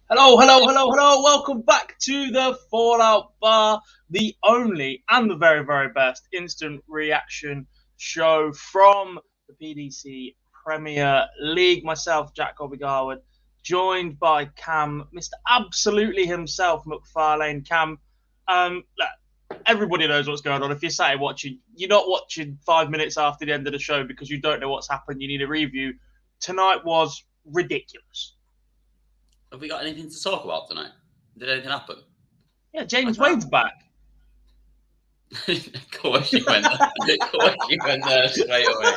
Hello, hello, hello, hello. Welcome back to the Fallout Bar, the only and the very, very best instant reaction show from the PDC Premier League. Myself, Jack Garwood, joined by Cam, Mr. Absolutely himself, McFarlane. Cam, look, everybody knows what's going on. If you're sat here watching, you're not watching 5 minutes after the end of the show because you don't know what's happened. You need a review. Tonight was ridiculous. Have we got anything to talk about tonight? Did anything happen? Yeah, James Wade's back. Of course you went there. Of course you went there straight away.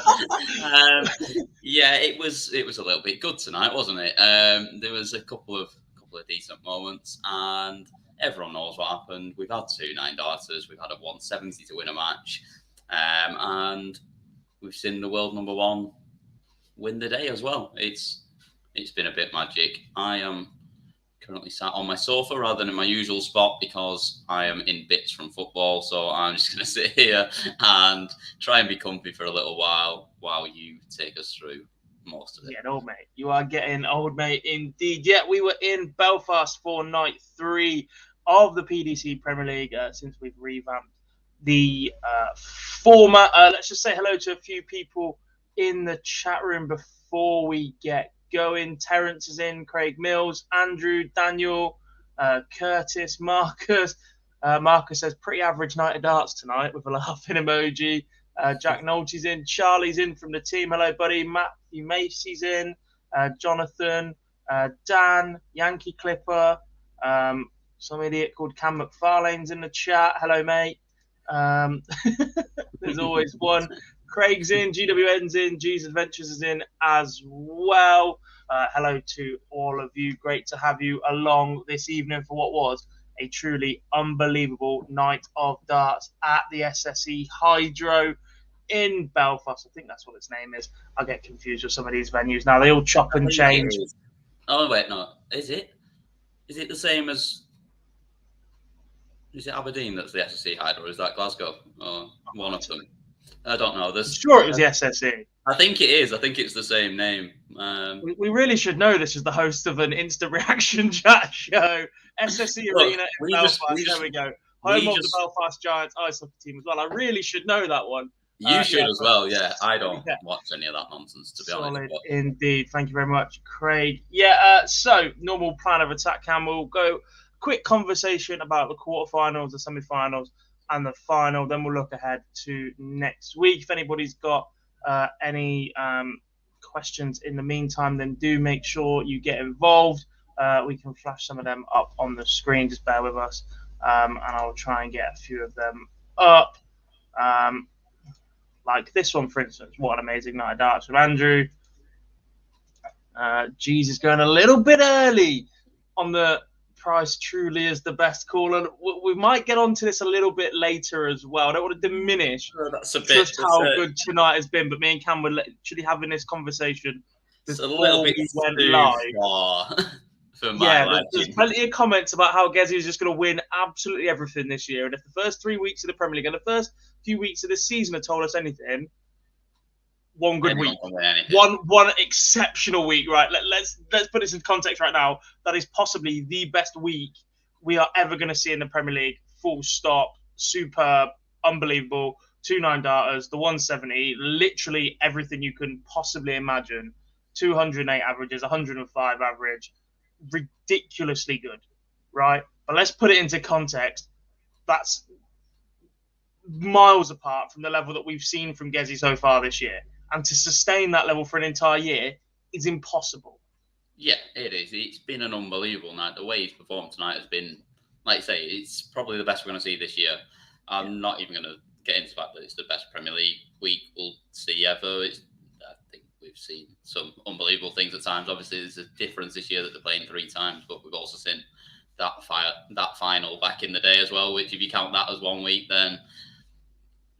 Yeah, it was a little bit good tonight, wasn't it? There was a couple of decent moments, and everyone knows what happened. We've had 2 9-darters. We've had a 170 to win a match, and we've seen the world number 1 win the day as well. It's been a bit magic. I am currently sat on my sofa rather than in my usual spot because I am in bits from football. So I'm just going to sit here and try and be comfy for a little while you take us through most of it. Yeah, old mate. You are getting old, mate, indeed. Yeah, we were in Belfast for night 3 of the PDC Premier League since we've revamped the format. Let's just say hello to a few people in the chat room before we get going. Terence is in, Craig Mills, Andrew, Daniel, Curtis, Marcus. Marcus says, pretty average night of darts tonight with a laughing emoji. Jack Nolte's in, Charlie's in from the team. Hello, buddy. Matthew Macy's in, Jonathan, Dan, Yankee Clipper, some idiot called Cam McFarlane's in the chat. Hello, mate. There's always one. Craig's in, GWN's in, G's Adventures is in as well. Hello to all of you. Great to have you along this evening for what was a truly unbelievable night of darts at the SSE Hydro in Belfast. I think that's what its name is. I get confused with some of these venues now. They all chop and change. Oh, wait, no. Is it? Is it the same as... Is it Aberdeen that's the SSE Hydro, or is that Glasgow? Or one of them? I don't know. I'm sure it was the SSE. I think it is. I think it's the same name. We really should know this as the host of an instant reaction chat show. SSE Arena in Belfast. There we go. Home of the Belfast Giants ice hockey team as well. I really should know that one. You should as well, yeah. I don't watch any of that nonsense, to be honest. Solid indeed. Thank you very much, Craig. Yeah, so normal plan of attack, Cam. We'll go quick conversation about the quarterfinals, the semi-finals, and the final. Then we'll look ahead to next week. If anybody's got any questions in the meantime, then do make sure you get involved. We can flash some of them up on the screen. Just bear with us, and I'll try and get a few of them up. Like this one, for instance. What an amazing night of darts with Andrew. Jesus going a little bit early on the Price truly is the best call, and we might get onto this a little bit later as well. I don't want to diminish just how good tonight has been, but me and Cam were literally having this conversation before we went live. There's plenty of comments about how Gezi is just going to win absolutely everything this year, and if the first 3 weeks of the Premier League and the first few weeks of this season have told us anything, one good week, one exceptional week, right? Let's put this in context right now. That is possibly the best week we are ever going to see in the Premier League. Full stop. Superb, unbelievable. 2 9-darters, the 170, literally everything you can possibly imagine. 208 averages, 105 average, ridiculously good, right? But let's put it into context. That's miles apart from the level that we've seen from Gezi so far this year. And to sustain that level for an entire year is impossible. Yeah, it is. It's been an unbelievable night. The way he's performed tonight has been, like I say, it's probably the best we're going to see this year. I'm not even going to get into the fact that it's the best Premier League week we'll see ever. I think we've seen some unbelievable things at times. Obviously, there's a difference this year that they're playing 3 times, but we've also seen that final back in the day as well, which if you count that as 1 week, then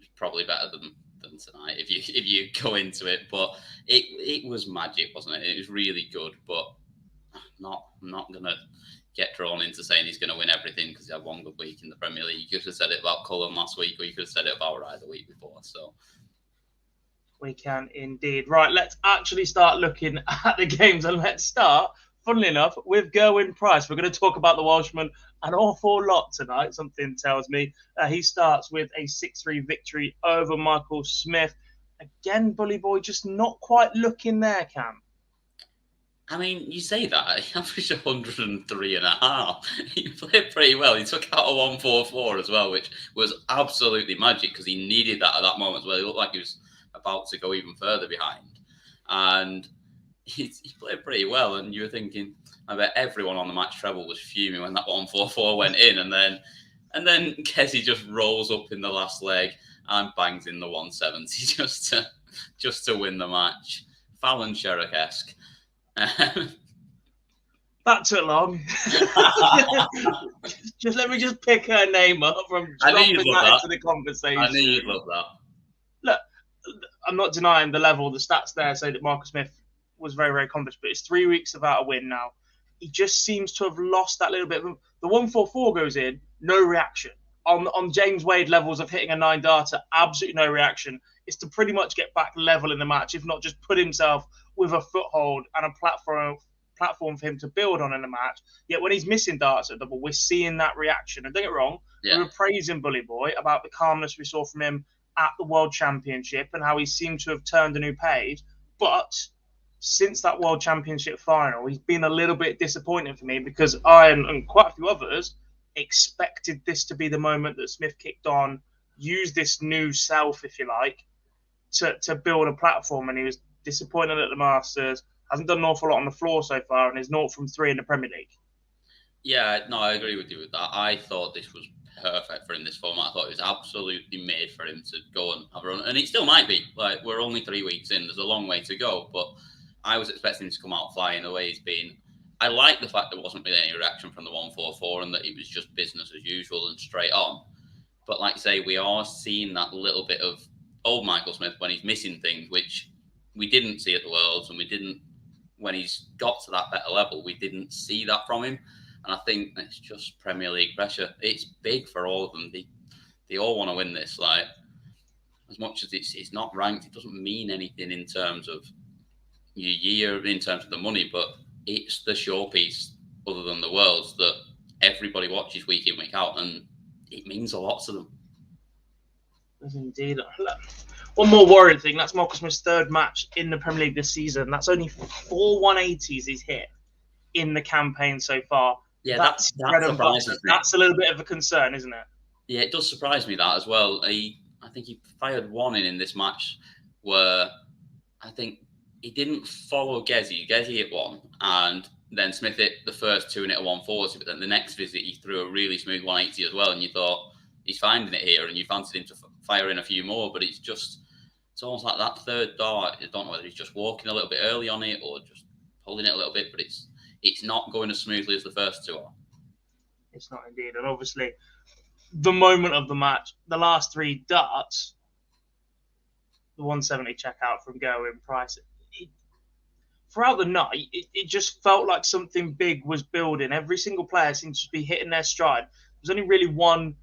it's probably better than tonight if you go into it. But it was magic, wasn't it? It was really good, but I'm not gonna get drawn into saying he's going to win everything because he had 1 good week in the Premier League. You could have said it about Cullen last week, or you could have said it about Rye the week before. So we can indeed. Right, let's actually start looking at the games, and let's start funnily enough, with Gerwyn Price, we're going to talk about the Welshman an awful lot tonight, something tells me. He starts with a 6-3 victory over Michael Smith. Again, Bully Boy just not quite looking there, Cam. I mean, you say that, he averaged 103.5. He played pretty well. He took out a 144 as well, which was absolutely magic because he needed that at that moment as well. He looked like he was about to go even further behind. And he played pretty well. And you were thinking, I bet everyone on the match treble was fuming when that 144 went in. And then Kessie just rolls up in the last leg and bangs in the 170 just to win the match. Fallon Sherrick-esque. That took long. just let me just pick her name up from dropping that into the conversation. I knew you'd love that. Look, I'm not denying the level. The stats there say that Marcus Smith was very, very accomplished, but it's 3 weeks without a win now. He just seems to have lost that little bit of the 144 goes in, no reaction. On James Wade levels of hitting a 9-darter, absolutely no reaction. It's to pretty much get back level in the match, if not just put himself with a foothold and a platform for him to build on in the match. Yet when he's missing darts at double, we're seeing that reaction. And don't get wrong, we were praising Bully Boy about the calmness we saw from him at the World Championship and how he seemed to have turned a new page. But since that World Championship final, he's been a little bit disappointing for me because I and quite a few others expected this to be the moment that Smith kicked on, used this new self, if you like, to build a platform. And he was disappointed at the Masters, hasn't done an awful lot on the floor so far, and is 0 from 3 in the Premier League. Yeah, no, I agree with you with that. I thought this was perfect for him, this format. I thought it was absolutely made for him to go and have a run. And it still might be. Like, we're only 3 weeks in. There's a long way to go. But I was expecting him to come out flying the way he's been. I like the fact there wasn't really any reaction from the 144 and that it was just business as usual and straight on. But like I say, we are seeing that little bit of old Michael Smith when he's missing things, which we didn't see at the Worlds, and we didn't, when he's got to that better level, we didn't see that from him. And I think it's just Premier League pressure. It's big for all of them. They all want to win this. Like, as much as it's not ranked, it doesn't mean anything in terms of your year, in terms of the money, but it's the showpiece other than the Worlds that everybody watches week in, week out, and it means a lot to them. Yes, indeed. One more worrying thing, that's Marcus Smith's third match in the Premier League this season. That's only 4 180s he's hit in the campaign so far. Yeah, that surprises me. That's a little bit of a concern, isn't it? Yeah, it does surprise me that as well. I think he fired one in this match where I think he didn't follow Gezi. Gezi hit one, and then Smith hit the first 2 and hit a 140, but then the next visit he threw a really smooth 180 as well, and you thought, he's finding it here, and you fancied him to fire in a few more, but it's almost like that third dart. I don't know whether he's just walking a little bit early on it or just holding it a little bit, but it's not going as smoothly as the first 2 are. It's not indeed. And obviously, the moment of the match, the last 3 darts, the 170 checkout from Gerwyn Price, throughout the night, it just felt like something big was building. Every single player seems to be hitting their stride. There's only really one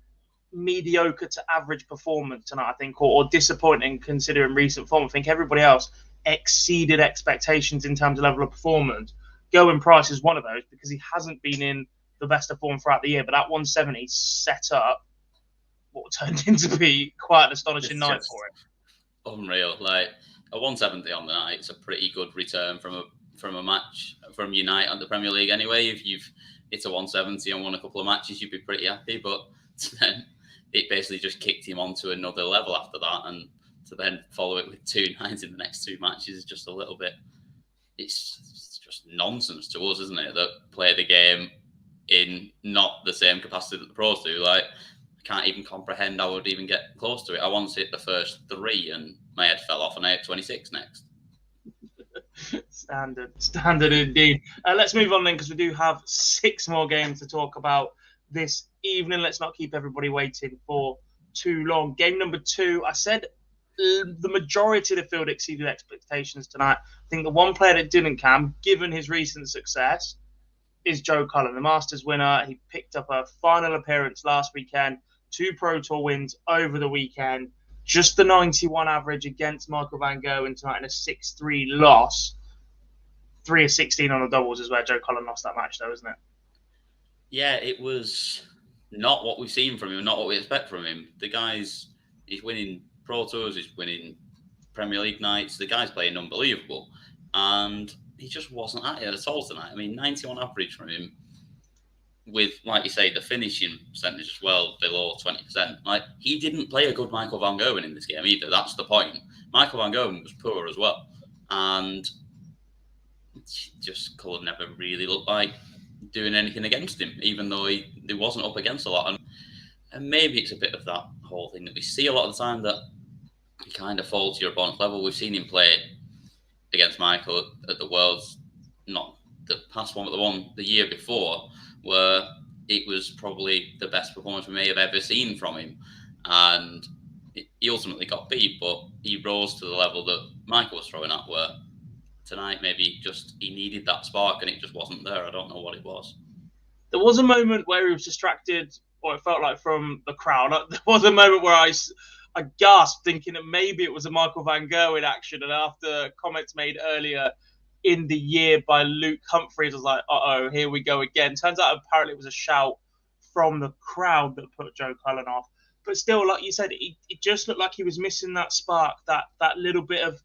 mediocre to average performance tonight, I think, or disappointing considering recent form. I think everybody else exceeded expectations in terms of level of performance. Gerwyn Price is one of those because he hasn't been in the best of form throughout the year, but that 170 set up what turned into be quite an astonishing night for him. Unreal. Like, a 170 on the night, it's a pretty good return from a match from Unite on the Premier League anyway. If you've hit a 170 and won a couple of matches, you'd be pretty happy. But then it basically just kicked him onto another level after that, and to then follow it with 2 nines in the next 2 matches is just a little bit. It's just nonsense to us, isn't it? That play the game in not the same capacity that the pros do. Like, I can't even comprehend how I would even get close to it. I once hit the first 3 and my head fell off, and I hit 26 next. Standard indeed. Let's move on then, because we do have 6 more games to talk about this evening. Let's not keep everybody waiting for too long. Game number 2, I said the majority of the field exceeded expectations tonight. I think the one player that didn't, Cam, given his recent success, is Joe Cullen, the Masters winner. He picked up a final appearance last weekend, 2 Pro Tour wins over the weekend, just the 91 average against Michael Van Gerwen tonight in a 6-3 loss. 3 of 16 on the doubles is where Joe Cullen lost that match, though, isn't it? Yeah, it was not what we've seen from him, not what we expect from him. He's winning Pro Tours, he's winning Premier League nights. The guy's playing unbelievable. And he just wasn't at it at all tonight. I mean, 91 average from him with, like you say, the finishing percentage as well, below 20%. Like, he didn't play a good Michael Van Gerwen in this game either. That's the point. Michael Van Gerwen was poor as well. And just Cullen never really looked like doing anything against him, even though he wasn't up against a lot. And maybe it's a bit of that whole thing that we see a lot of the time, that he kind of falls to your opponent's level. We've seen him play against Michael at the Worlds, not the past one, but the one the year before, where it was probably the best performance we may have ever seen from him. And he ultimately got beat, but he rose to the level that Michael was throwing at, where tonight maybe just he needed that spark and it just wasn't there. I don't know what it was. There was a moment where he was distracted, or it felt like, from the crowd. There was a moment where I gasped, thinking that maybe it was a Michael Van Gerwen action. And after comments made earlier in the year by Luke Humphreys, I was like, uh-oh, here we go again. Turns out apparently it was a shout from the crowd that put Joe Cullen off. But still, like you said, it just looked like he was missing that spark, that little bit of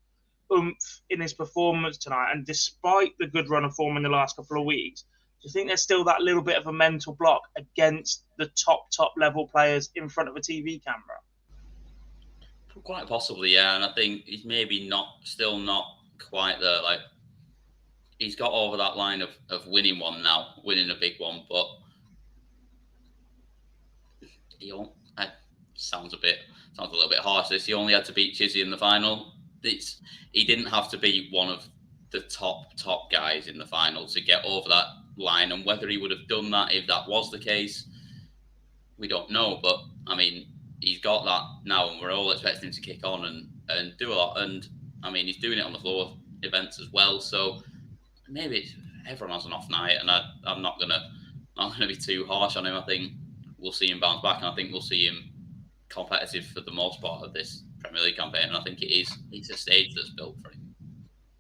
oomph in his performance tonight. And despite the good run of form in the last couple of weeks, do you think there's still that little bit of a mental block against the top level players in front of a TV camera? Quite possibly, yeah. And I think he's maybe still not quite there. Like, he's got over that line of winning one now, winning a big one, but sounds a little bit harsh. He only had to beat Chizzy in the final. He didn't have to be one of the top guys in the final to get over that line, and whether he would have done that if that was the case, we don't know. But I mean, he's got that now, and we're all expecting him to kick on and do a lot. And I mean, he's doing it on the floor events as well. So maybe everyone has an off night, and I'm not gonna be too harsh on him. I think we'll see him bounce back, and I think we'll see him competitive for the most part of this Premier League campaign. And I think it's a stage that's built for him.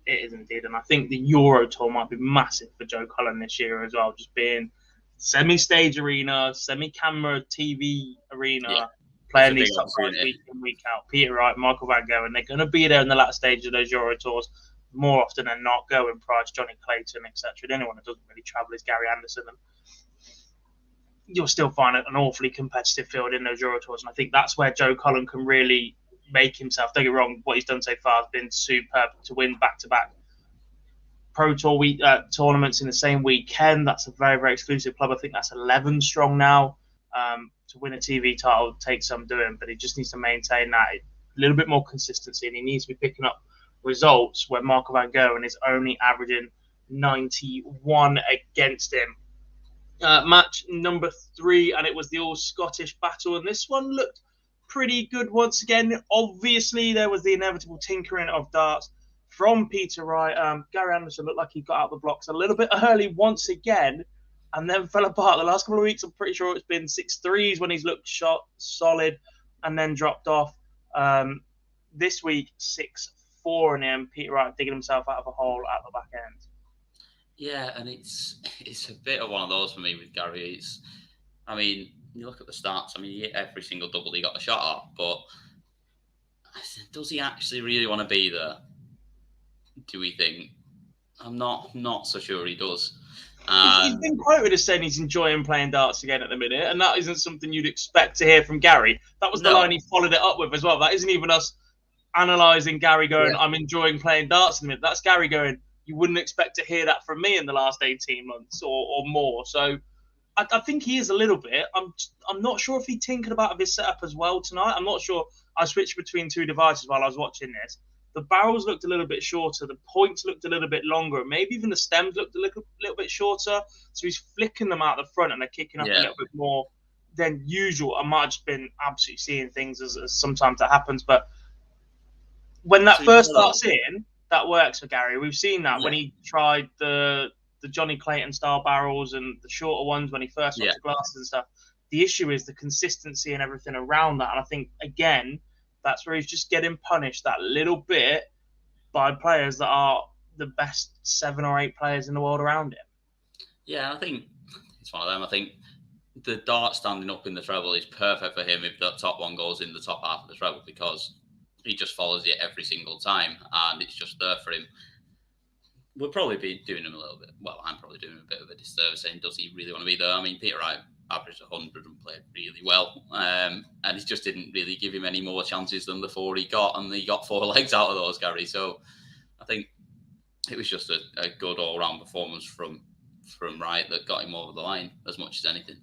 It is indeed, and I think the Euro Tour might be massive for Joe Cullen this year as well, just being semi-stage arena, semi-camera TV arena, playing these top guys week in, week out. Peter Wright, Michael Van Gerwen, they're going to be there in the latter stage of those Euro Tours more often than not. Gerwyn Price, Johnny Clayton, etc. Anyone that doesn't really travel is Gary Anderson, and you'll still find an awfully competitive field in those Euro Tours. And I think that's where Joe Cullen can really make himself. Don't get me wrong, what he's done so far has been superb to win back-to-back Pro Tour tournaments in the same weekend. That's a very, very exclusive club. I think that's 11 strong now. To win a TV title takes some doing, but he just needs to maintain that a little bit more consistency, and he needs to be picking up results where Michael Van Gerwen is only averaging 91 against him. Match number 3, and it was the all-Scottish battle, and this one looked pretty good once again. Obviously, there was the inevitable tinkering of darts from Peter Wright. Gary Anderson looked like he got out the blocks a little bit early once again, and then fell apart. The last couple of weeks, I'm pretty sure it's been 6-3s when he's looked shot solid, and then dropped off. This week, 6-4 in him. Peter Wright digging himself out of a hole at the back end. Yeah, and it's a bit of one of those for me with Gary. I mean, you look at the stats. I mean, he hit every single double he got a shot at, but does he actually really want to be there? Do we think? I'm not so sure he does. He's been quoted as saying he's enjoying playing darts again at the minute, and that isn't something you'd expect to hear from Gary. That was the line he followed it up with as well. That isn't even us analysing Gary going, I'm enjoying playing darts in a minute. That's Gary going, you wouldn't expect to hear that from me in the last 18 months or more. So I think he is a little bit. I'm not sure if he tinkered about his setup as well tonight. I'm not sure. I switched between 2 devices while I was watching this. The barrels looked a little bit shorter. The points looked a little bit longer. Maybe even the stems looked a little bit shorter. So he's flicking them out the front and they're kicking up a little bit more than usual. I might have just been absolutely seeing things as sometimes that happens. But when that first starts in, that works for Gary. We've seen that when he tried the Johnny Clayton style barrels and the shorter ones when he first got the glasses and stuff. The issue is the consistency and everything around that. And I think, again, that's where he's just getting punished that little bit by players that are the best 7 or 8 players in the world around him. Yeah, I think it's one of them. I think the dart standing up in the treble is perfect for him if the top one goes in the top half of the treble, because he just follows it every single time and it's just there for him. We'll probably be doing him a little bit. Well, I'm probably doing him a bit of a disservice saying, does he really want to be there? I mean, Peter Wright averaged 100 and played really well. And he just didn't really give him any more chances than the 4 he got. And he got 4 legs out of those, Gary. So I think it was just a good all-round performance from Wright that got him over the line as much as anything.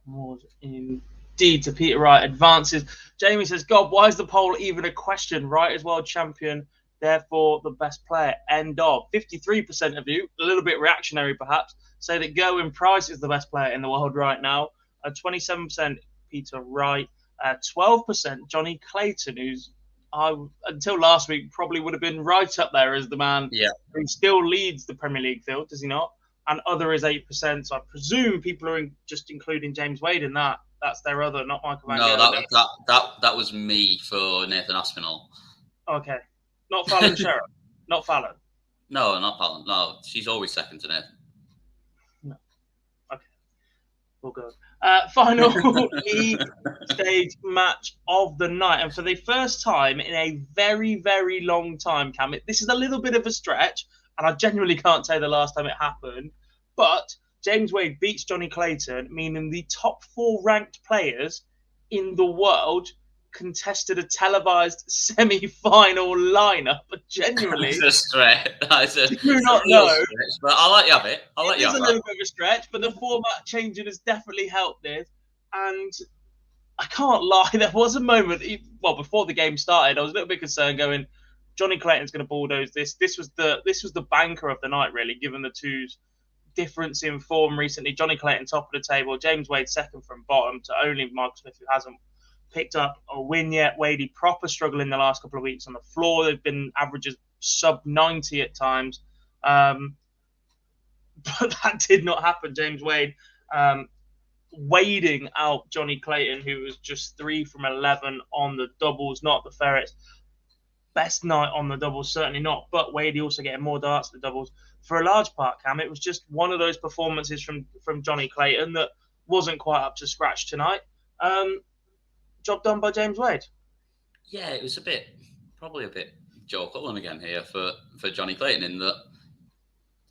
Was indeed to Peter Wright advances. Jamie says, God, why is the poll even a question? Wright is world champion, therefore the best player. End of. 53% of you, a little bit reactionary perhaps, say that Gerwyn Price is the best player in the world right now. 27% Peter Wright. 12% Johnny Clayton, who's until last week probably would have been right up there as the man who still leads the Premier League field, does he not? And other is 8%. So I presume people are just including James Wade in that. That's their other, not Michael Van Gerwen. No, that was me for Nathan Aspinall. Okay. Not Fallon Sherritt. Not Fallon. No, not Fallon. No, she's always second to Nathan. No. Okay. We'll go. Final league stage match of the night. And for the first time in a very, very long time, Cam, this is a little bit of a stretch, and I genuinely can't say the last time it happened, but James Wade beats Johnny Clayton, meaning the top 4 ranked players in the world contested a televised semi-final lineup. But genuinely, it's a stretch. Do not know. Stretch, but I'll let you have it. It is a little bit of a stretch, but the format changing has definitely helped this. And I can't lie, there was a moment, before the game started, I was a little bit concerned, going, Johnny Clayton's going to bulldoze this. This was the banker of the night, really, given the two's difference in form recently. Johnny Clayton top of the table, James Wade second from bottom to only Mark Smith, who hasn't picked up a win yet. Wadey proper struggle in the last couple of weeks on the floor. They've been averages sub 90 at times. But that did not happen. James Wade wading out Johnny Clayton, who was just 3 from 11 on the doubles. Not the Ferrets' best night on the doubles, certainly not. But Wadey also getting more darts at the doubles. For a large part, Cam, it was just one of those performances from Johnny Clayton that wasn't quite up to scratch tonight. Job done by James Wade. Yeah, it was probably a bit Joe Cullen again here for Johnny Clayton, in that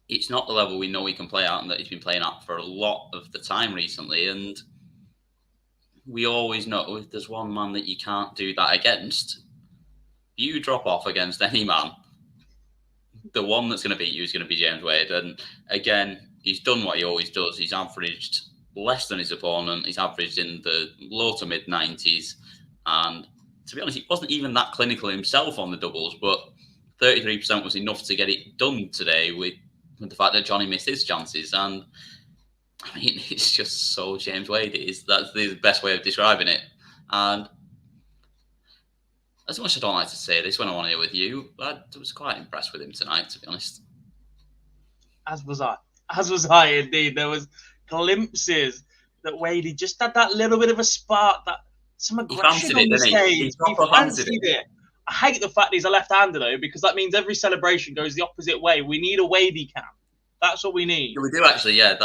it's not the level we know he can play at and that he's been playing at for a lot of the time recently. And we always know if there's one man that you can't do that against, you drop off against any man, the one that's going to beat you is going to be James Wade. And again, he's done what he always does. He's averaged less than his opponent. He's averaged in the low to mid 90s. And to be honest, he wasn't even that clinical himself on the doubles, but 33% was enough to get it done today with the fact that Johnny missed his chances. And I mean, it's just so James Wade. That's the best way of describing it. And as much as I don't like to say this when I'm on here with you, I was quite impressed with him tonight, to be honest. As was I, indeed. There was glimpses that Wadey just had that little bit of a spark, that some aggression on the stage. He fancied it. I hate the fact he's a left-hander, though, because that means every celebration goes the opposite way. We need a Wadey cam. That's what we need. Yeah, we do actually, yeah.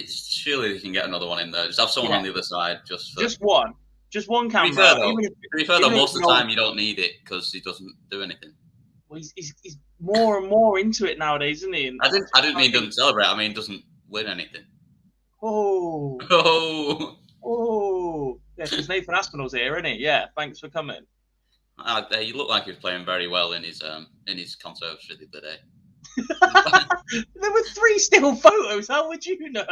Surely we can get another one in there. Just have someone on the other side. Just one. Just one camera. To be fair, though, most of the time you don't need it because he doesn't do anything. Well, he's more and more into it nowadays, isn't he? And I didn't mean he doesn't celebrate. I mean, he doesn't win anything. Oh. Yeah, because Nathan Aspinall's here, isn't he? Yeah, thanks for coming. He looked like he was playing very well in his conservatory the other day. There were 3 still photos. How would you know?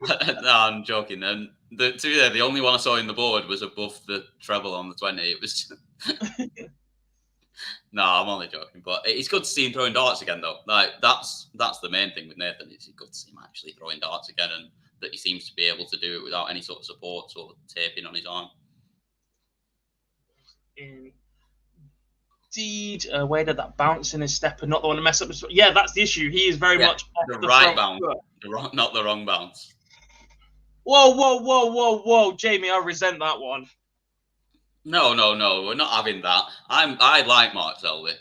No, I'm joking. And the only one I saw in the board was above the treble on the 20. It was. No, I'm only joking. But it's good to see him throwing darts again, though. Like that's the main thing with Nathan. It's good to see him actually throwing darts again, and that he seems to be able to do it without any sort of support or taping on his arm. Indeed, where did that bounce in his step and not the one to mess up his... Yeah, that's the issue. He is very much off the right bounce, not the wrong bounce. Whoa, Jamie, I resent that one. No, we're not having that. I like Mark Selby.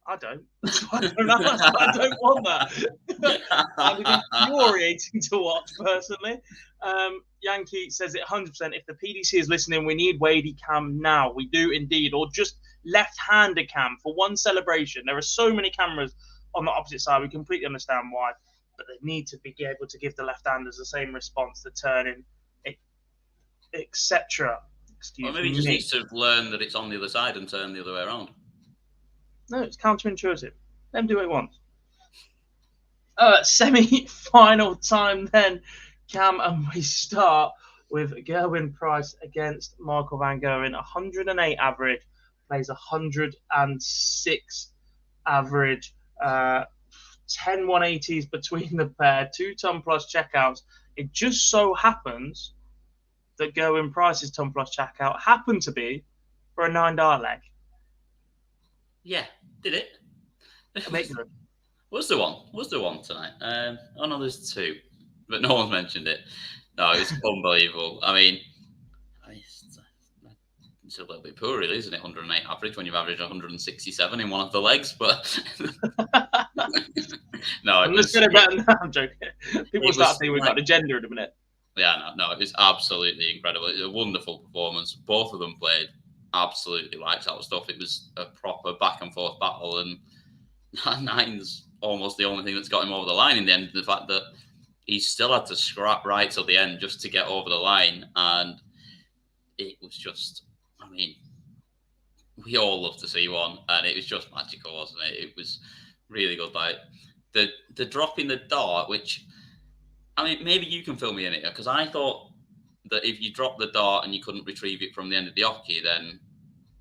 I don't. That's why I don't know. That's why I don't want that. And it's infuriating to watch, personally. Yankee says it 100%. If the PDC is listening, we need Wadey cam now. We do indeed. Or just left-hander cam for one celebration. There are so many cameras on the opposite side. We completely understand why. But they need to be able to give the left-handers the same response, the turning, etc. Or maybe he just needs to learn that it's on the other side and turn the other way around. No, it's counterintuitive. Let him do what he wants. Semi-final time then, Cam, and we start with Gerwyn Price against Michael Van Gerwen. 108 average, plays 106 average, 10 180s between the pair, 2-ton plus checkouts. It just so happens that Gerwyn Price's ton plus checkout happened to be for a $9 leg. Yeah, did it? Amazing. Was there one tonight? Oh no, there's two, but no one's mentioned it. No, it's unbelievable. I mean, it's a little bit poor, really, isn't it? 108 average when you've averaged 167 in one of the legs, but no, I'm just going to bet. No, I'm joking. People start thinking we've got a gender in a minute. Yeah, no, it was absolutely incredible. It was a wonderful performance. Both of them played absolutely lights out stuff. It was a proper back and forth battle, and nine's almost the only thing that's got him over the line in the end. The fact that he still had to scrap right till the end just to get over the line, and it was just, I mean, we all love to see one, and it was just magical, wasn't it? It was really good. Like the drop in the dart, which, I mean, maybe you can fill me in here, because I thought that if you drop the dart and you couldn't retrieve it from the end of the hockey, then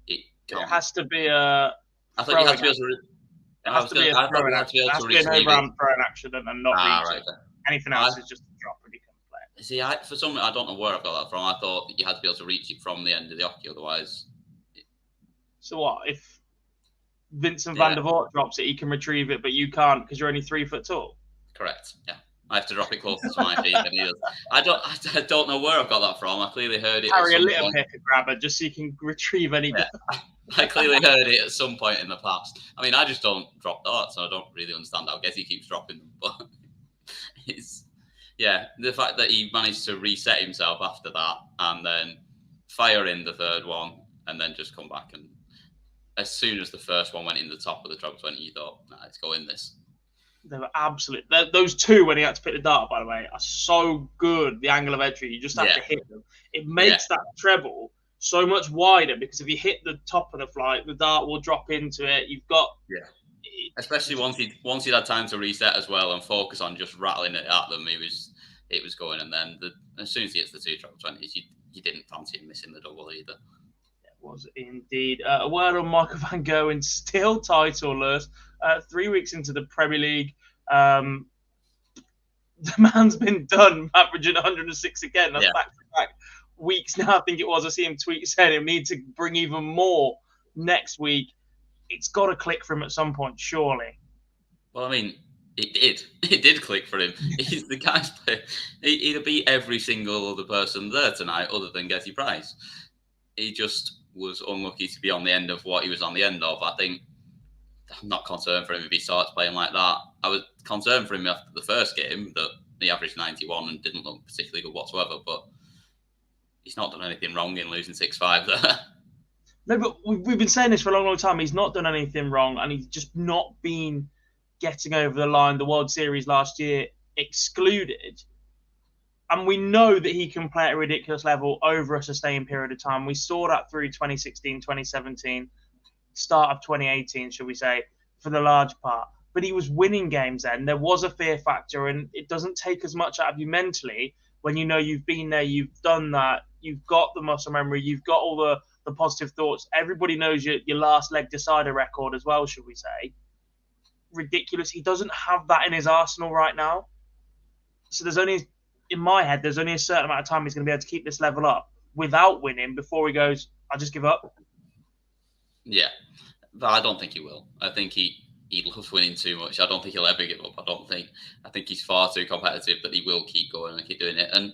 it has to be a. I thought you had to be able to. It has to be a throwing action. It has to be an overhand throwing action and not reach it. Anything else is just a drop and you can play. See, for some reason, I don't know where I got that from. I thought that you had to be able to reach it from the end of the hockey, otherwise. So what if Vincent van der Voort drops it, he can retrieve it, but you can't because you're only 3 foot tall? Correct. Yeah, I have to drop it closer to my feet than he does. I don't know where I've got that from. I clearly heard it. Carry a little picker grabber just so you can retrieve any. Yeah. I clearly heard it at some point in the past. I mean, I just don't drop darts, so I don't really understand how. I guess he keeps dropping them, but it's the fact that he managed to reset himself after that and then fire in the third one and then just come back, and as soon as the first one went in the top of the top 20, you thought, nah, let's go in this. They were absolute. Those two, when he had to pick the dart, by the way, are so good. The angle of entry, you just have to hit them. It makes that treble so much wider, because if you hit the top of the flight, the dart will drop into it. You've got especially once he'd had time to reset as well and focus on just rattling it at them. It was going, and then as soon as he hits the 2 treble 20s, you didn't fancy him missing the double either. It was indeed. A word on Michael Van Gerwen, still titleless. 3 weeks into the Premier League, the man's been done, averaging 106 again. That's back to back weeks now. I think it was. I see him tweet saying he'll need to bring even more next week. It's got to click for him at some point, surely. Well, I mean, it did. It did click for him. He's the guy's player. He'd beat every single other person there tonight, other than Gerwyn Price. He just was unlucky to be on the end of what he was on the end of. I think I'm not concerned for him if he starts playing like that. I was concerned for him after the first game that he averaged 91 and didn't look particularly good whatsoever, but he's not done anything wrong in losing 6-5 there. No, but we've been saying this for a long, long time. He's not done anything wrong, and he's just not been getting over the line. The World Series last year excluded. And we know that he can play at a ridiculous level over a sustained period of time. We saw that through 2016, 2017, start of 2018, should we say, for the large part. But he was winning games then. There was a fear factor, and it doesn't take as much out of you mentally when you know you've been there, you've done that, you've got the muscle memory, you've got all the positive thoughts. Everybody knows your last leg decider record as well, should we say. Ridiculous. He doesn't have that in his arsenal right now. So in my head, there's only a certain amount of time he's going to be able to keep this level up without winning before he goes, I'll just give up. Yeah, but I don't think he will. I think he loves winning too much. I don't think he'll ever give up. I think he's far too competitive that he will keep going and keep doing it. And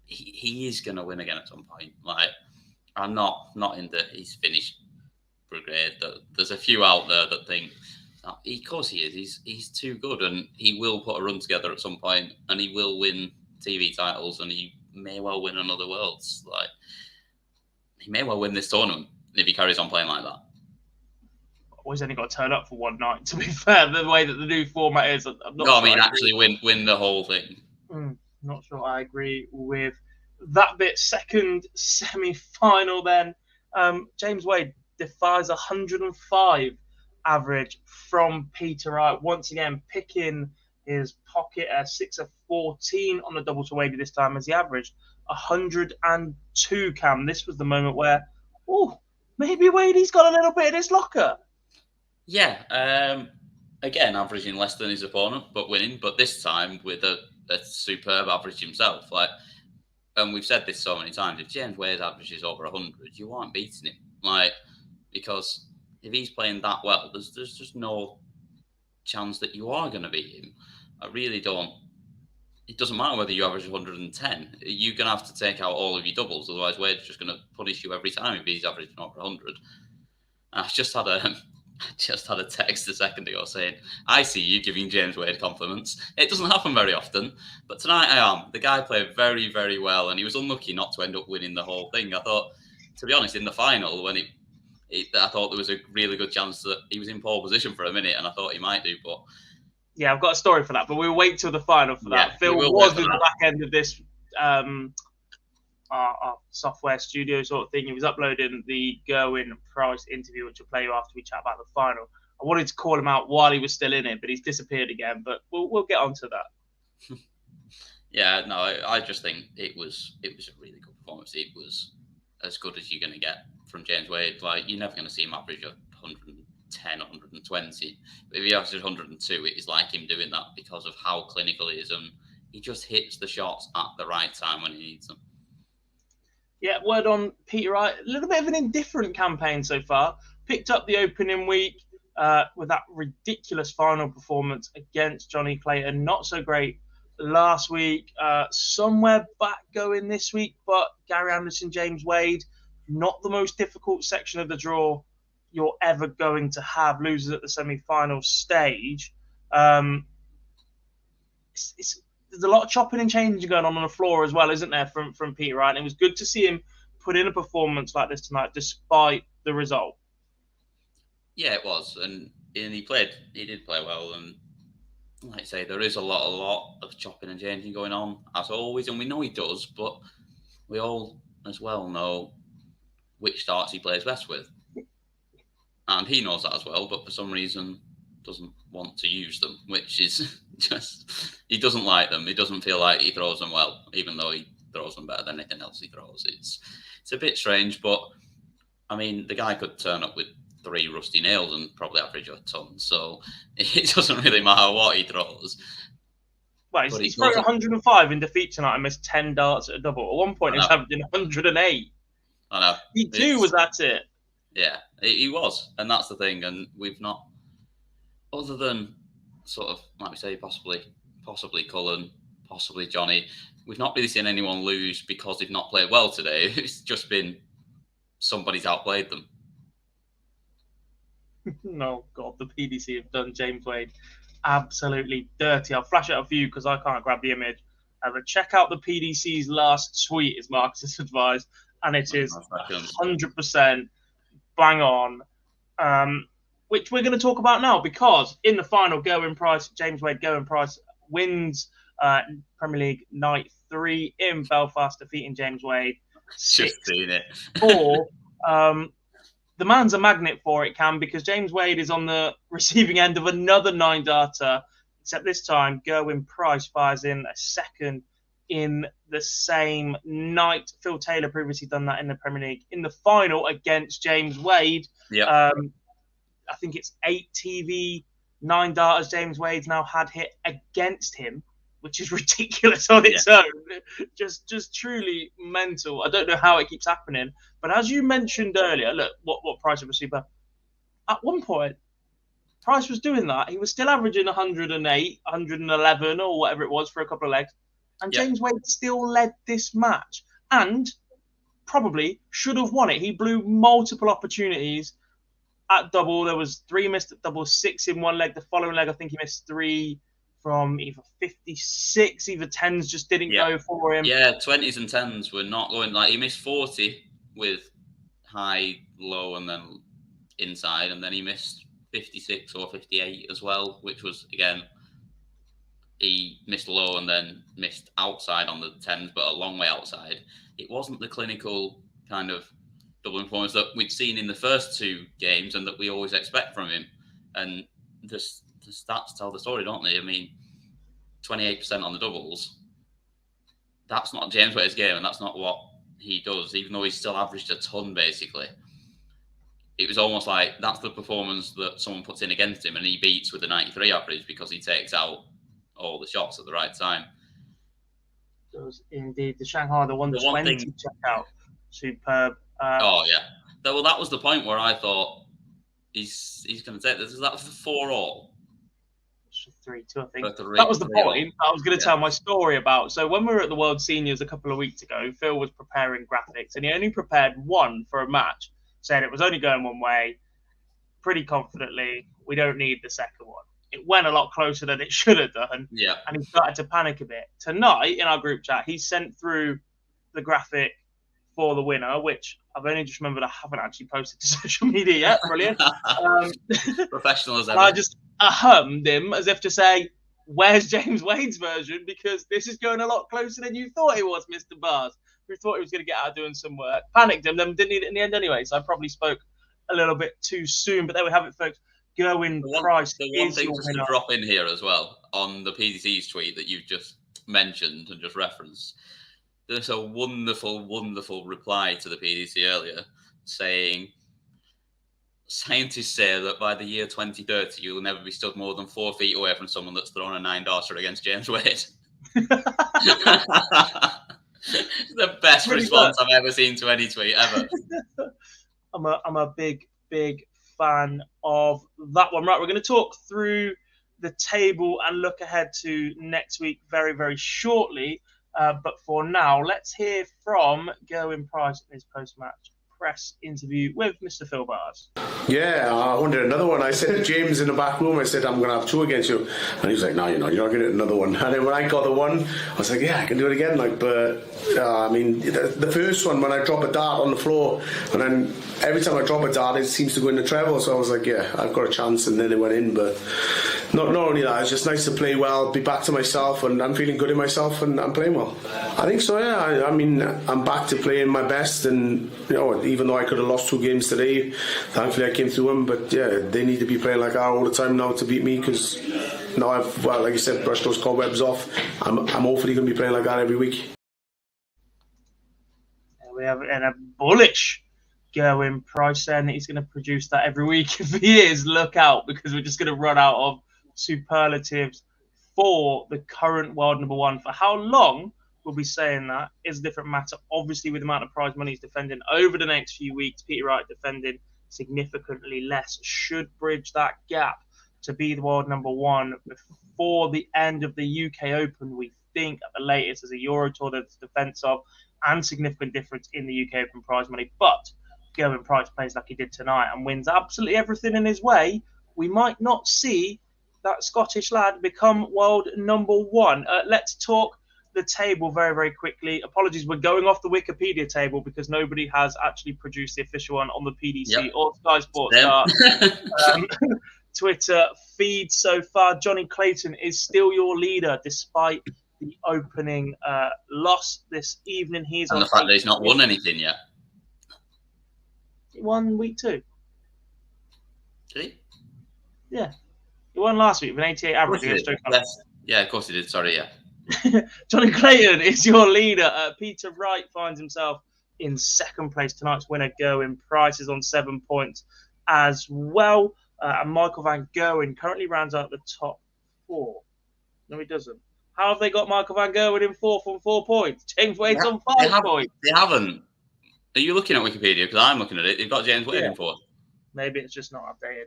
he is going to win again at some point. Like, I'm not in the he's finished brigade. There's a few out there that think, of course he is. He's too good, and he will put a run together at some point, and he will win TV titles, and he may well win another Worlds. Like, he may well win this tournament if he carries on playing like that. Always only got to turn up for one night. To be fair, the way that the new format is, I'm not. No, I mean actually win the whole thing. Not sure I agree with that bit. Second semi-final then. James Wade defies 105 average from Peter Wright. Once again, picking his pocket at 6 of 14 on the double to Wade this time as he averaged 102, Cam. This was the moment where, maybe Wadey's got a little bit in his locker. Yeah. Again, averaging less than his opponent, but winning. But this time with a superb average himself. And we've said this so many times, if James Wade averages over 100, you aren't beating him. Because if he's playing that well, there's just no chance that you are going to beat him. I really don't. It doesn't matter whether you average 110. You're going to have to take out all of your doubles, otherwise Wade's just going to punish you every time if he's averaging over 100. I just had a text a second ago saying, I see you giving James Wade compliments. It doesn't happen very often, but tonight I am. The guy played very, very well, and he was unlucky not to end up winning the whole thing. I thought, to be honest, in the final, when I thought there was a really good chance that he was in pole position for a minute, and I thought he might do, but... Yeah, I've got a story for that, but we'll wait till the final for that. Phil was in the back end of this our software studio sort of thing. He was uploading the Gerwyn Price interview, which will play you after we chat about the final. I wanted to call him out while he was still in it, but he's disappeared again. But we'll get onto that. Yeah, no, I just think it was a really good performance. It was as good as you're going to get from James Wade. You're never going to see him average 110, 120. But if he averages 102, it is like him doing that because of how clinical he is, and he just hits the shots at the right time when he needs them. Yeah, word on Peter Wright. A little bit of an indifferent campaign so far. Picked up the opening week with that ridiculous final performance against Johnny Clayton. Not so great last week. Somewhere back going this week, but Gary Anderson, James Wade, not the most difficult section of the draw you're ever going to have. Losers at the semi-final stage. There's a lot of chopping and changing going on the floor as well, isn't there, from Peter Wright? And it was good to see him put in a performance like this tonight, despite the result. Yeah, it was, and he did play well, and like I say, there is a lot of chopping and changing going on as always, and we know he does, but we all as well know which starts he plays best with, and he knows that as well, but for some reason doesn't want to use them, which is just, he doesn't like them. He doesn't feel like he throws them well, even though he throws them better than anything else he throws. It's a bit strange, but I mean, the guy could turn up with 3 rusty nails and probably average a ton, so it doesn't really matter what he throws. Well, he's thrown 105 in defeat tonight and missed 10 darts at a double. At one point, he was averaging 108. I know. He too was at it. Yeah, he was, and that's the thing, and we've not, other than sort of, like we say, possibly Cullen, possibly Johnny, we've not really seen anyone lose because they've not played well today. It's just been somebody's outplayed them. No, God, the PDC have done James Wade absolutely dirty. I'll flash it up for you because I can't grab the image. But check out the PDC's last tweet, is Marcus' advice, and it is 100% bang on. Which we're going to talk about now, because in the final, James Wade Gerwyn Price wins Premier League Night 3 in Belfast, defeating James Wade 6-4. The man's a magnet for it, Cam, because James Wade is on the receiving end of another 9-darter, except this time Gerwyn Price fires in a second in the same night. Phil Taylor previously done that in the Premier League in the final against James Wade. Yeah. I think it's 8 TV 9-darters James Wade's now had hit against him, which is ridiculous on its own. Just truly mental. I don't know how it keeps happening. But as you mentioned earlier, look, what Price of a super. At one point, Price was doing that. He was still averaging 108, 111 or whatever it was for a couple of legs. And James Wade still led this match and probably should have won it. He blew multiple opportunities at double. There was 3 missed at double, 6 in one leg. The following leg, I think he missed 3 from either 56, either 10s just didn't go for him. Yeah, 20s and 10s were not going. Like, he missed 40 with high, low, and then inside, and then he missed 56 or 58 as well, which was, again, he missed low and then missed outside on the 10s, but a long way outside. It wasn't the clinical kind of double performance that we'd seen in the first 2 games and that we always expect from him. And the stats tell the story, don't they? I mean, 28% on the doubles. That's not James Wade's game, and that's not what he does, even though he's still averaged a ton, basically. It was almost like that's the performance that someone puts in against him, and he beats with a 93 average because he takes out all the shots at the right time. Does indeed. The Shanghai, the 120 checkout, superb. Oh, yeah. Well, that was the point where I thought he's going to take this. Is that for 4-all? 3-2, I think. That was the point I was going to tell my story about. So when we were at the World Seniors a couple of weeks ago, Phil was preparing graphics, and he only prepared 1 for a match, said it was only going one way, pretty confidently. We don't need the second one. It went a lot closer than it should have done, and he started to panic a bit. Tonight, in our group chat, he sent through the graphic for the winner, which I've only just remembered I haven't actually posted to social media yet. Brilliant. Professional as ever. I just hummed him as if to say, where's James Wade's version? Because this is going a lot closer than you thought it was, Mr. Bars. We thought he was going to get out doing some work. Panicked him, then didn't need it in the end anyway. So I probably spoke a little bit too soon. But there we have it, folks. Gerwyn Price. The one thing just to drop in here as well on the PDC's tweet that you've just mentioned and just referenced. There's a wonderful, wonderful reply to the PDC earlier saying, scientists say that by the year 2030, you will never be stood more than 4 feet away from someone that's thrown a 9-darter against James Wade. The best response I've ever seen to any tweet ever. I'm a big fan of that one. Right, we're going to talk through the table and look ahead to next week very, very shortly. But for now, let's hear from Gerwyn Price in his post-match press interview with Mr. Phil Bars. Yeah, I wanted another one. I said to James in the back room, I said, I'm going to have 2 against you. And he was like, no, you're not going to get another one. And then when I got the one, I was like, yeah, I can do it again. I mean, the first one, when I drop a dart on the floor, and then every time I drop a dart, it seems to go in the treble. So I was like, yeah, I've got a chance. And then it went in. But not only that, it's just nice to play well, be back to myself, and I'm feeling good in myself, and I'm playing well. I think so, yeah. I mean, I'm back to playing my best, and, even though I could have lost 2 games today, thankfully I came through them. But yeah, they need to be playing like that all the time now to beat me, because now I've, like you said, brushed those cobwebs off. I'm hopefully going to be playing like that every week. We have a bullish Gerwyn Price saying that he's going to produce that every week. If he is, look out, because we're just going to run out of superlatives for the current world number 1. For how long we'll be saying that is a different matter. Obviously, with the amount of prize money he's defending over the next few weeks, Peter Wright defending significantly less should bridge that gap to be the world number 1 before the end of the UK Open. We think at the latest as a Euro Tour that's defence of, and significant difference in the UK Open prize money. But Gerwyn Price plays like he did tonight and wins absolutely everything in his way, we might not see that Scottish lad become world number 1. Let's talk the table very, very quickly. Apologies, we're going off the Wikipedia table because nobody has actually produced the official one on the PDC or Sky Sports Twitter feed so far. Johnny Clayton is still your leader despite the opening loss this evening. He's and on the fact that he's not won anything yet. He won week 2. Did he? Yeah. He won last week with an 88 average against Joe Cullen. Yeah, of course he did. Sorry, yeah. Johnny Clayton is your leader. Peter Wright finds himself in second place. Tonight's winner, Gerwyn Price, is on 7 points as well. And Michael Van Gerwen currently rounds out the top 4. No, he doesn't. How have they got Michael Van Gerwen in 4th on 4 points? James Wade's on 5 points. They haven't. Are you looking at Wikipedia? Because I'm looking at it. They've got James Wade in 4th. Maybe it's just not updated.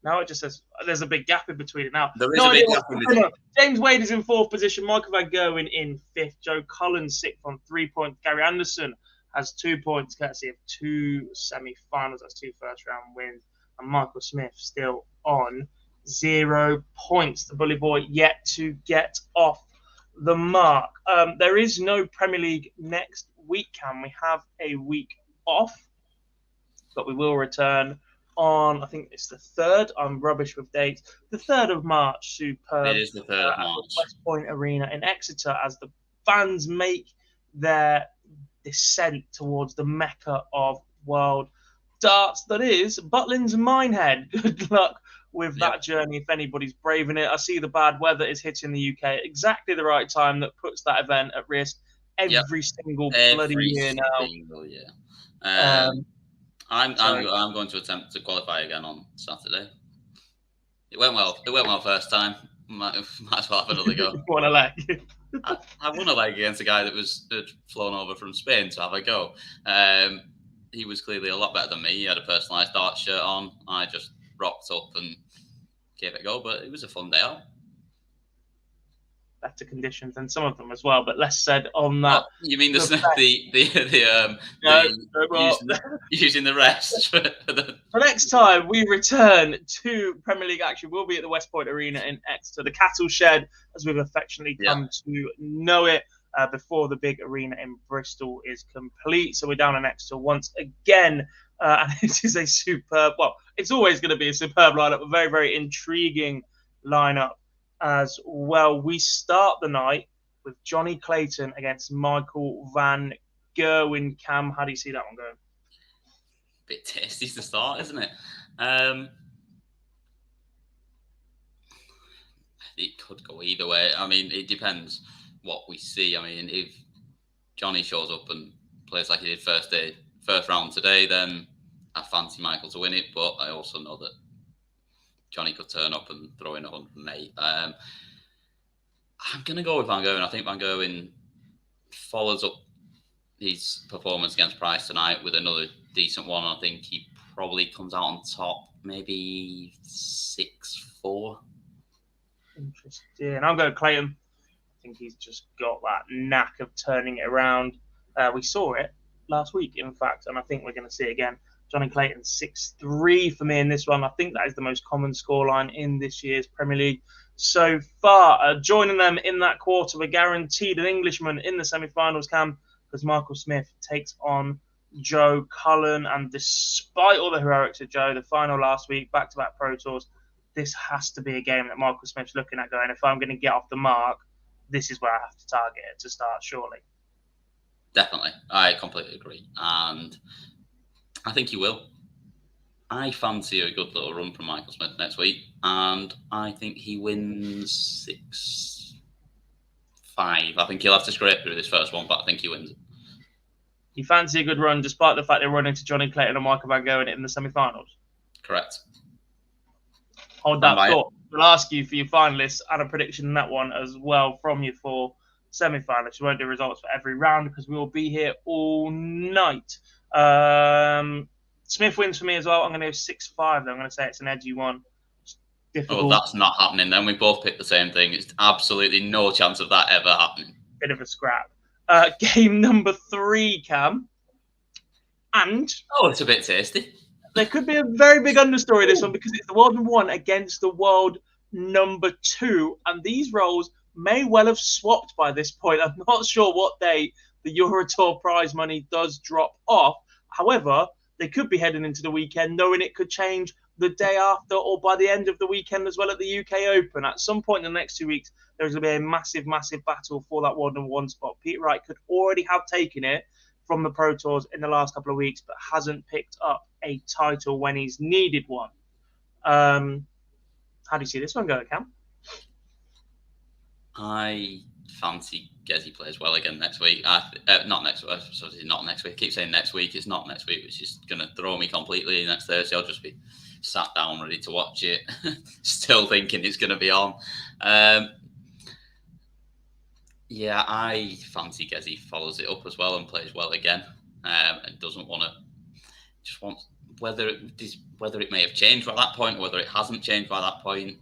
Now it just says there's a big gap in between it now. There is a big gap in between. James Wade is in 4th position. Michael Van Gerwen in 5th. Joe Cullen 6th on 3 points. Gary Anderson has 2 points, courtesy of 2 semi-finals. That's 2 first-round wins. and Michael Smith still on 0 points. The Bully Boy yet to get off the mark. There is no Premier League next week, Cam. We have a week off, but we will return on, I think it's the 3rd. I'm rubbish with dates. The 3rd of March, superb. It is the 3rd of March. At the West Point Arena in Exeter, as the fans make their descent towards the mecca of world darts, that is Butlins Minehead. Good luck with that journey if anybody's braving it. I see the bad weather is hitting the UK at exactly the right time that puts that event at risk every single bloody year now. I'm going to attempt to qualify again on Saturday. It went well first time. Might as well have another go. Won a leg. I won a leg against a guy that had flown over from Spain to have a go. He was clearly a lot better than me. He had a personalised dart shirt on. I just rocked up and gave it a go, but it was a fun day out. Better conditions than some of them as well, but less said on that. You mean using the rest for next time we return to Premier League action, we'll be at the West Point Arena in Exeter, the Cattle Shed, as we've affectionately come to know it, before the big arena in Bristol is complete. So we're down in Exeter once again, and it is a superb. Well, it's always going to be a superb lineup, a very, very intriguing lineup as well. We start the night with Johnny Clayton against Michael Van Gerwen. Cam, how do you see that one going? Bit tasty to start, isn't it? It could go either way. I mean, it depends what we see. I mean, if Johnny shows up and plays like he did first round today, then I fancy Michael to win it. But I also know that Johnny could turn up and throw in 108. I'm going to go with Van Gerwen. I think Van Gerwen follows up his performance against Price tonight with another decent one. I think he probably comes out on top, maybe 6-4. Interesting. I'm going to Clayton. I think he's just got that knack of turning it around. We saw it last week, in fact, and I think we're going to see it again. Johnny Clayton 6-3 for me in this one. I think that is the most common scoreline in this year's Premier League so far. Joining them in that quarter, we're guaranteed an Englishman in the semi-finals, Cam, because Michael Smith takes on Joe Cullen. And despite all the heroics of Joe, the final last week, back-to-back Pro Tours, this has to be a game that Michael Smith's looking at going, if I'm going to get off the mark, this is where I have to target it to start, surely. Definitely. I completely agree. And I think he will. I fancy a good little run from Michael Smith next week, and I think he wins 6-5. I think he'll have to scrape through this first one, but I think he wins it. You fancy a good run despite the fact they're running to Johnny Clayton and Michael Van Gerwen in the semi-finals? Correct. Hold that thought. We'll ask you for your finalists and a prediction in that one as well from you for semi-finalists. We won't do results for every round because we will be here all night. Smith wins for me as well. I'm going to go 6-5 though. I'm going to say it's an edgy one. Oh, that's not happening then. We both picked the same thing. It's absolutely no chance of that ever happening. Bit of a scrap. Game number 3, Cam. And it's a bit tasty. There could be a very big understory this one because it's the world number 1 against the world number 2. And these roles may well have swapped by this point. I'm not sure what day the Eurotour prize money does drop off. However, they could be heading into the weekend knowing it could change the day after or by the end of the weekend as well at the UK Open. At some point in the next 2 weeks, there's going to be a massive, massive battle for that world number 1 spot. Peter Wright could already have taken it from the Pro Tours in the last couple of weeks, but hasn't picked up a title when he's needed one. How do you see this one going, Cam? I fancy Gezi plays well again next week. Not next week. Sorry, not next week. I keep saying next week. It's not next week, which is going to throw me completely. Next Thursday, I'll just be sat down ready to watch it, still thinking it's going to be on. Yeah, I fancy Gezi follows it up as well and plays well again, and doesn't want to. Just wants whether it may have changed by that point, or whether it hasn't changed by that point.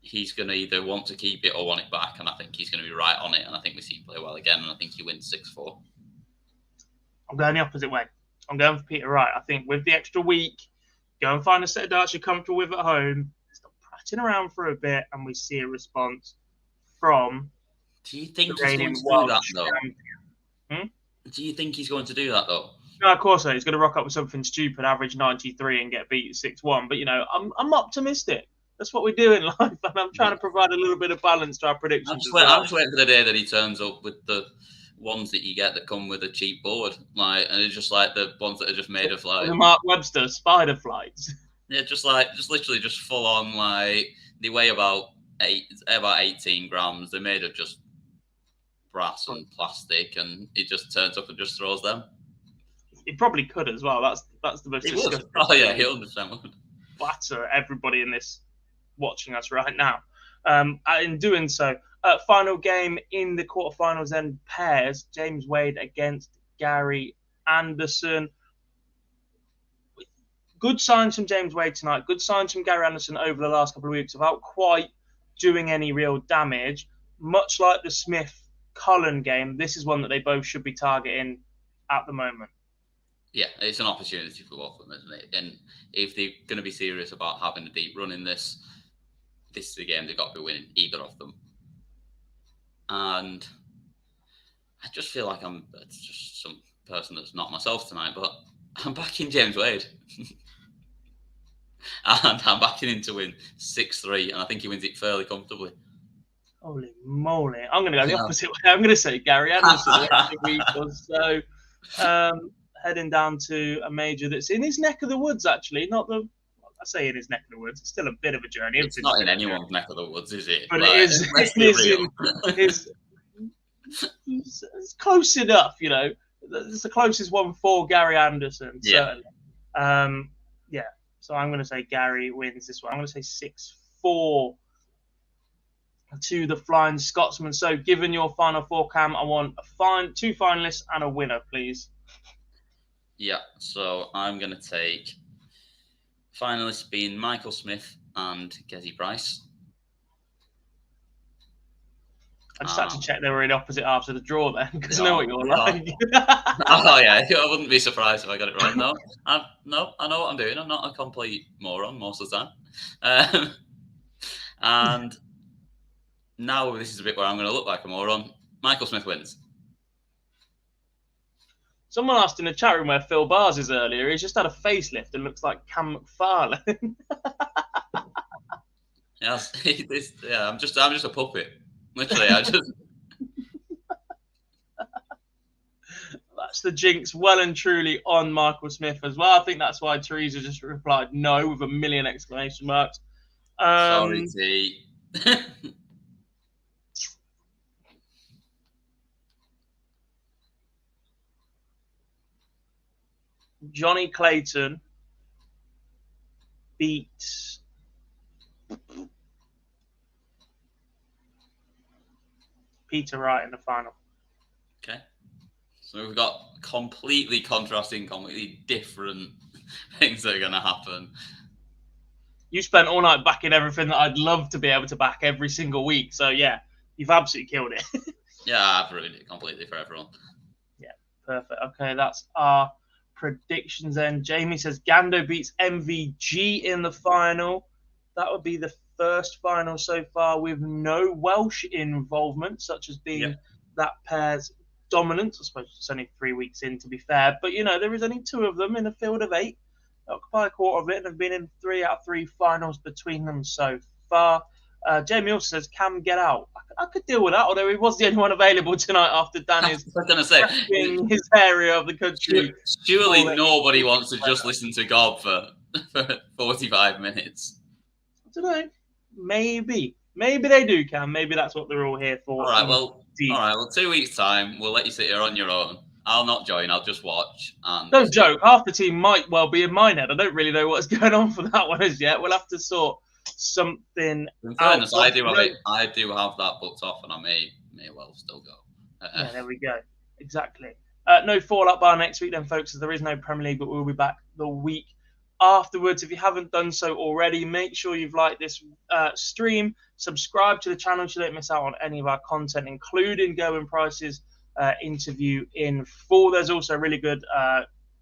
He's going to either want to keep it or want it back, and I think he's going to be right on it. And I think we see him play well again, and I think he wins 6-4. I'm going the opposite way. I'm going for Peter Wright. I think with the extra week, Go and find a set of darts you're comfortable with at home. Stop prattling around for a bit, and we see a response from Do you think the he's going reigning to do world that, though? champion. Do you think he's going to do that, though? No, of course not. He's going to rock up with something stupid, average 93, and get beat 6-1. But, I'm optimistic. That's what we do in life, and I'm trying to provide a little bit of balance to our predictions. I'm just waiting for the day that he turns up with the ones that you get that come with a cheap board, and it's just like the ones that are just made of like the Mark Webster spider flights. Yeah, just literally just full on, like they weigh about 18 grams. They're made of just brass and plastic, and it just turns up and just throws them. He probably could as well. That's the most disgusting. Oh yeah, he 100% would. Batter everybody in this watching us right now. In doing so, final game in the quarterfinals then pairs James Wade against Gary Anderson. Good signs from James Wade tonight. Good signs from Gary Anderson over the last couple of weeks without quite doing any real damage. Much like the Smith-Cullen game, this is one that they both should be targeting at the moment. Yeah, it's an opportunity for both of them, isn't it? And if they're going to be serious about having a deep run in this is the game they've got to be winning, either of them. And I just feel like it's just some person that's not myself tonight, but I'm backing James Wade. And I'm backing him to win 6-3, and I think he wins it fairly comfortably. Holy moly. I'm going to go the opposite way. I'm going to say Gary Anderson next week or so. Heading down to a major that's in his neck of the woods, actually. I say in his neck of the woods. It's still a bit of a journey. It's not in anyone's neck of the woods, is it? But it's close enough, It's the closest one for Gary Anderson, certainly. Yeah. So I'm going to say Gary wins this one. I'm going to say 6-4 to the Flying Scotsman. So given your final four, Cam, I want two finalists and a winner, please. Yeah, so I'm going to take finalists being Michael Smith and Gerwyn Price. I just had to check they were in opposite halves of the draw then, because I know what you're like. Oh yeah, I wouldn't be surprised if I got it right. No, I know what I'm doing. I'm not a complete moron most of the time. And now this is a bit where I'm going to look like a moron. Michael Smith wins. Someone asked in the chat room where Phil Bars is earlier. He's just had a facelift and looks like Cam McFarlane. Yes, I'm just a puppet. Literally, That's the jinx well and truly on Michael Smith as well. I think that's why Teresa just replied no with a million exclamation marks. Sorry, T. Johnny Clayton beats Peter Wright in the final. Okay. So we've got completely contrasting, completely different things that are going to happen. You spent all night backing everything that I'd love to be able to back every single week. So, yeah, you've absolutely killed it. Yeah, I've ruined it completely for everyone. Yeah, perfect. Okay, that's our predictions then. Jamie says Gando beats MVG in the final. That would be the first final so far with no Welsh involvement, such as being that pair's dominant. I suppose it's only 3 weeks in, to be fair. But, there is only 2 of them in a field of 8. Occupy a quarter of it and have been in 3 out of 3 finals between them so far. Jamie also says, Cam, get out. I could deal with that, although he was the only one available tonight after Danny's in his area of the country. Surely nobody wants to just listen to Gob for 45 minutes. I don't know. Maybe they do, Cam. Maybe that's what they're all here for. All right, well, 2 weeks' time, we'll let you sit here on your own. I'll not join. I'll just watch. And don't joke. Half the team might well be in my head. I don't really know what's going on for that one as yet. We'll have to sort something in fairness, out. I do have that booked off, and I may well still go. Yeah, there we go. Exactly. No Fallout Bar next week then, folks, as there is no Premier League, but we'll be back the week afterwards. If you haven't done so already, make sure you've liked this stream, subscribe to the channel so you don't miss out on any of our content, including Gerwyn Price's interview in full. There's also a really good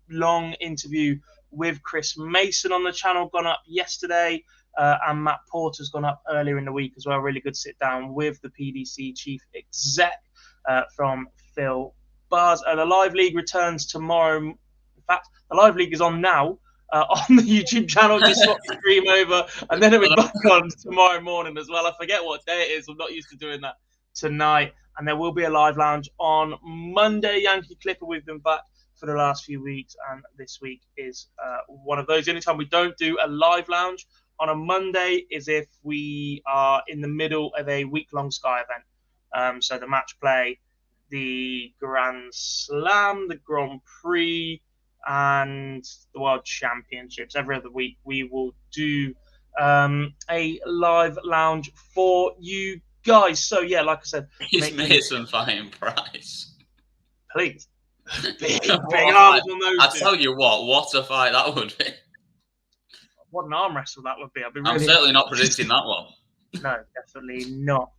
long interview with Chris Mason on the channel, gone up yesterday, and Matt Porter's gone up earlier in the week as well. Really good sit down with the PDC chief exec from Phil Bars. The live league returns tomorrow. In fact, the live league is on now. On the YouTube channel, just swap the stream over, and then it'll be back on tomorrow morning as well. I forget what day it is. I'm not used to doing that tonight. And there will be a live lounge on Monday. Yankee Clipper, we've been back for the last few weeks, and this week is one of those. The only time we don't do a live lounge on a Monday is if we are in the middle of a week-long Sky event. So the match play, the Grand Slam, the Grand Prix, and the World Championships. Every other week we will do a live lounge for you guys. So yeah, like I said, He's Mason fighting Price. Please. Big arms on those. I tell you what a fight that would be. What an arm wrestle that would be. I'm certainly not predicting that one. No, definitely not.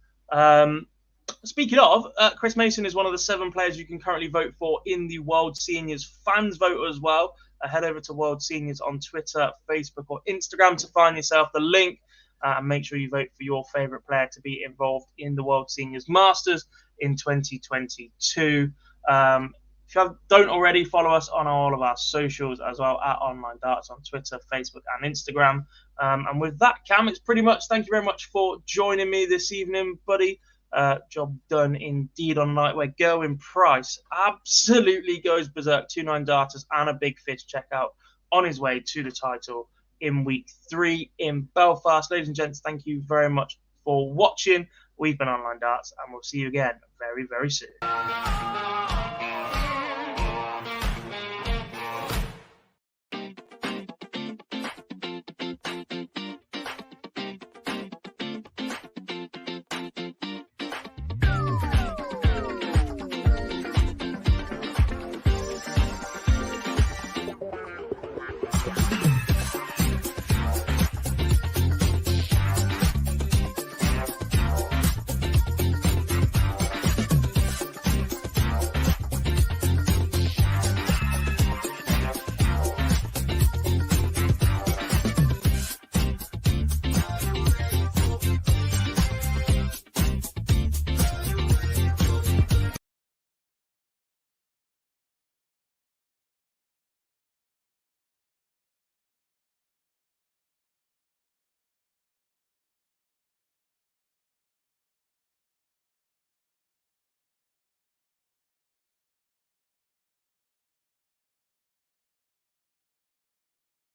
Speaking of, Chris Mason is one of the 7 players you can currently vote for in the World Seniors fans vote as well. Head over to World Seniors on Twitter, Facebook, or Instagram to find yourself the link, and make sure you vote for your favourite player to be involved in the World Seniors Masters in 2022. If you don't already, follow us on all of our socials as well, at Online Darts on Twitter, Facebook, and Instagram. And with that, Cam, it's pretty much thank you very much for joining me this evening, buddy. Job done indeed on night where Gerwyn Price absolutely goes berserk. 2-9 darters and a big fish checkout on his way to the title in week 3 in Belfast. Ladies and gents, thank you very much for watching. We've been Online Darts, and we'll see you again very, very soon.